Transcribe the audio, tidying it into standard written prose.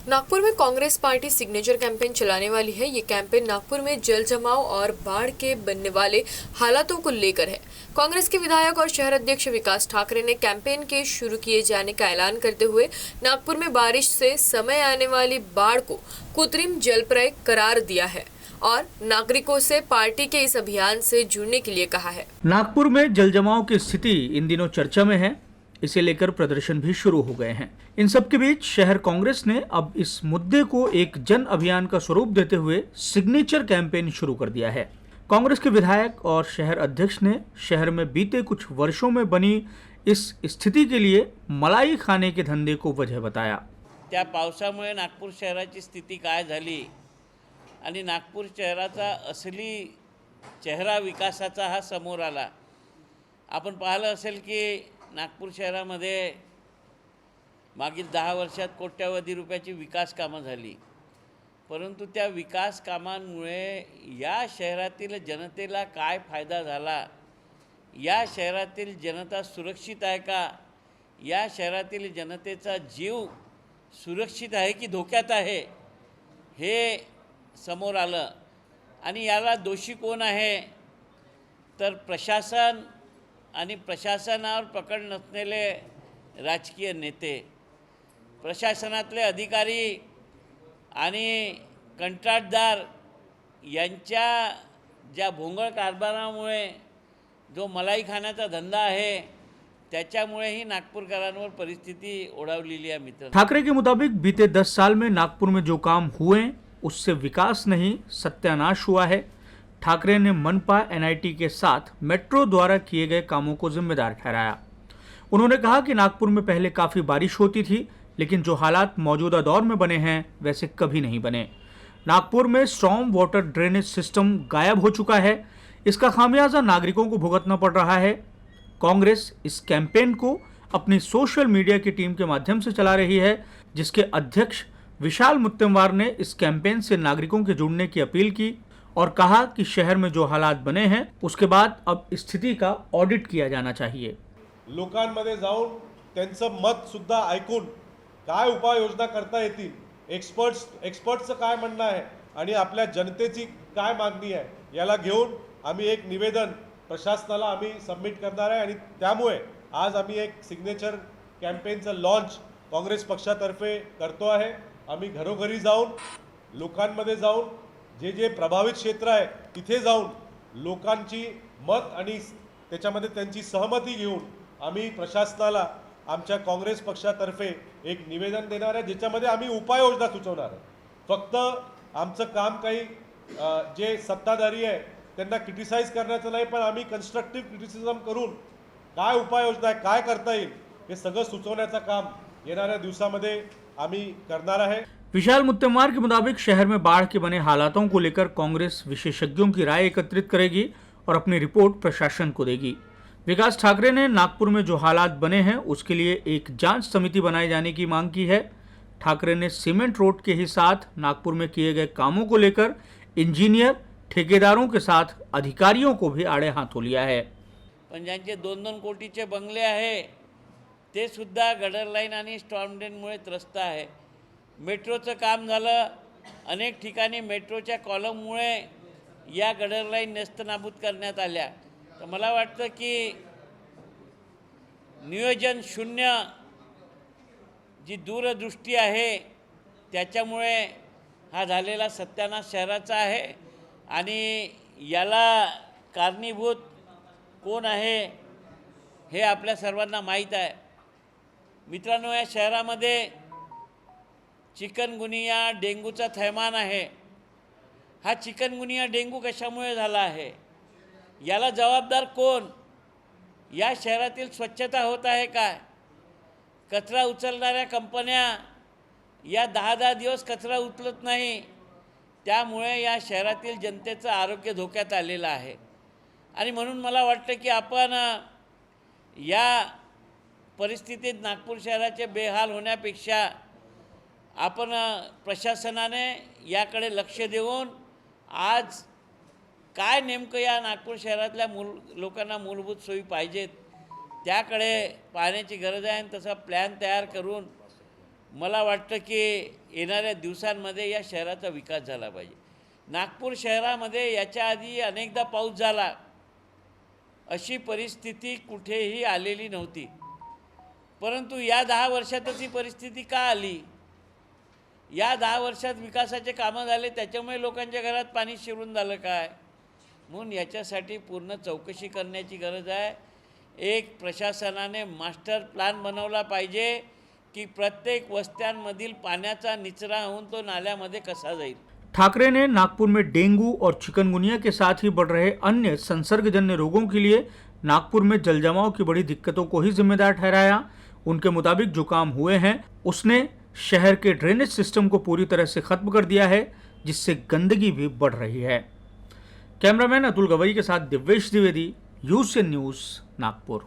नागपुर में Congress party signature campaign चलाने वाली है। ये कैंपेन नागपुर में जल जमाव और बाढ़ के बनने वाले हालातों को लेकर है। कांग्रेस के विधायक और शहर अध्यक्ष विकास ठाकरे ने कैंपेन के शुरू किए जाने का ऐलान करते हुए नागपुर में बारिश से समय आने वाली बाढ़ को कृत्रिम जलप्रलय करार दिया है और नागरिकों से पार्टी के इस अभियान से जुड़ने के लिए कहा है। नागपुर में जल जमाव की स्थिति इन दिनों चर्चा में है। इसे लेकर प्रदर्शन भी शुरू हो गए हैं। इन सब के बीच शहर कांग्रेस ने अब इस मुद्दे को एक जन अभियान का स्वरूप देते हुए सिग्नेचर कैंपेन शुरू कर दिया है। कांग्रेस के विधायक और शहर अध्यक्ष ने शहर में बीते कुछ वर्षों में बनी इस स्थिति के लिए मलाई खाने के धंधे को वजह बताया। त्या पावसामुळे नागपूर शहराची स्थिती काय झाली आणि नागपूर शहराचा असली चेहरा विकासाचा हा समोर आला। आपण पाहिलं असेल की नागपूर शहरामध्ये मागील 10 वर्षात कोट्यावधी रुपयाची विकास कामं झाली, परंतु त्या विकास कामांमुळे या शहरातील जनतेला काय फायदा झाला, या शहरातील जनता सुरक्षित आहे का, या शहरातील जनतेचा जीव सुरक्षित आहे की धोक्यात आहे, हे समोर आलं। आणि याला दोषी कोण आहे तर प्रशासन आणि प्रशासनावर पकड नसलेले राजकीय नेते, प्रशासनातले अधिकारी आणि कंत्राटदार यांच्या ज्या भोंगळ कारभारामुळे जो मलाई खाण्याचा धंदा आहे त्याच्यामुळे ही नागपूरकरांवर परिस्थिती ओढावलेली आहे। मित्र ठाकरे के मुताबिक बीते 10 साल में नागपुर में जो काम हुए उससे विकास नहीं सत्यानाश हुआ है। ठाकरे ने मनपा एनआईटी के साथ मेट्रो द्वारा किए गए कामों को जिम्मेदार ठहराया। उन्होंने कहा कि नागपुर में पहले काफ़ी बारिश होती थी, लेकिन जो हालात मौजूदा दौर में बने हैं वैसे कभी नहीं बने। नागपुर में स्टॉर्म वाटर ड्रेनेज सिस्टम गायब हो चुका है। इसका खामियाजा नागरिकों को भुगतना पड़ रहा है। कांग्रेस इस कैंपेन को अपनी सोशल मीडिया की टीम के माध्यम से चला रही है, जिसके अध्यक्ष विशाल मुत्तेमवार ने इस कैंपेन से नागरिकों के जुड़ने की अपील की और कहा कि शहर में जो हालात बने हैं उसके बाद अब स्थिति का ऑडिट किया जाना चाहिए। लोकांमध्ये जाऊन त्यांचं मत सुद्धा ऐकून काय उपाययोजना करता येतील, एक्सपर्ट्सचं काय म्हणणं आहे आणि आपल्या जनतेची काय मागणी आहे याला घेऊन आम्ही एक निवेदन प्रशासनाला आम्ही सबमिट करणार आहे। आणि त्यामुळे आज आम्ही एक सिग्नेचर कॅम्पेनचं लॉन्च काँग्रेस पक्षातर्फे करतो आहे। आम्ही घरोघरी जाऊन लोकांमध्ये जाऊन जे प्रभावित क्षेत्र आहे तिथे जाऊन लोकांची मत आणि त्याच्यामध्ये त्यांची सहमती घेऊन आम्ही प्रशासनाला आमच्या काँग्रेस पक्षातर्फे एक निवेदन देणार आहे, ज्याच्यामध्ये आम्ही उपाययोजना सुचवणार आहे। फक्त आमचं काम काही जे सत्ताधारी आहे त्यांना क्रिटिसाइज करण्याचं नाही, पण आम्ही कन्स्ट्रक्टिव्ह क्रिटिसिझम करून काय उपाययोजना आहे, काय करता येईल हे सगळं सुचवण्याचं काम येणाऱ्या दिवसामध्ये आम्ही करणार आहे। विशाल मुत्तेमवार के मुताबिक शहर में बाढ़ के बने हालातों को लेकर कांग्रेस विशेषज्ञों की राय एकत्रित करेगी और अपनी रिपोर्ट प्रशासन को देगी। विकास ठाकरे ने नागपुर में जो हालात बने हैं उसके लिए एक जांच समिति बनाए जाने की मांग की है। ठाकरे ने सीमेंट रोड के ही साथ नागपुर में किए गए कामों को लेकर इंजीनियर ठेकेदारों के साथ अधिकारियों को भी आड़े हाथों लिया है। पण ज्यांचे 2-2 कोटीचे बंगले आहे ते सुद्धा गटर लाईन आणि स्टॉर्म ड्रेनमुळे त्रस्त आहे। मेट्रोचं काम झालं, अनेक ठिकाणी मेट्रोच्या कॉलममुळे या गटर लाईन नेस्तनाबूत करण्यात आल्या। तर मला वाटतं की नियोजन शून्य जी दूरदृष्टी आहे त्याच्यामुळे हा झालेला सत्यानाश शहराचा आहे आणि याला कारणीभूत कोण आहे हे आपल्या सर्वांना माहीत आहे। मित्रांनो, या शहरामध्ये चिकनगुनिया डेंगूचा थैमान आहे। हा चिकनगुनिया डेंगू कशामुळे झाला आहे, याला जबाबदार कोण? या शहरातील स्वच्छता होत आहे काय? कचरा उचलणाऱ्या कंपन्या या 10-10 दिवस कचरा उचलत नाही, त्यामुळे या शहरातील जनतेचं आरोग्य धोक्यात आलेलं आहे। आणि म्हणून मला वाटतं की आपण या परिस्थितीत नागपूर शहराचे बेहाल होण्यापेक्षा आपण प्रशासनाने याकडे लक्ष देऊन आज काय नेमकं या नागपूर शहरातल्या लोकांना मूलभूत सोयी पाहिजेत त्याकडे पाहण्याची गरज आहे। आणि तसा प्लॅन तयार करून मला वाटतं की येणाऱ्या दिवसांमध्ये या शहराचा विकास झाला पाहिजे. नागपूर शहरामध्ये याच्या आधी अनेकदा पाऊस झाला, अशी परिस्थिती कुठेही आलेली नव्हती. परंतु या 10 वर्षातच ही परिस्थिती का आली? या 10 वर्षात विकासाचे कामं झाले, त्याच्यामुळे लोकांच्या घरात पाणी शिरून झालं काय? म्हणून याच्यासाठी पूर्ण चौकशी करण्याची गरज आहे. एक प्रशासनाने मास्टर प्लॅन बनवला पाहिजे की प्रत्येक वस्त्यांमधील पाण्याचा निचरा होऊन तो नाल्यामध्ये कसा जाईल. ठाकरे ने नागपुर में डेंगू और चिकनगुनिया के साथ ही बढ़ रहे अन्य संसर्गजन्य रोगों के लिए नागपुर में जलजमाव की बड़ी दिक्कतों को ही जिम्मेदार ठहराया. उनके मुताबिक जो काम हुए हैं उसने शहर के ड्रेनेज सिस्टम को पूरी तरह से खत्म कर दिया है, जिससे गंदगी भी बढ़ रही है. कैमरामैन अतुल गवई के साथ दिव्येश द्विवेदी, यूसीएन न्यूज़, नागपुर.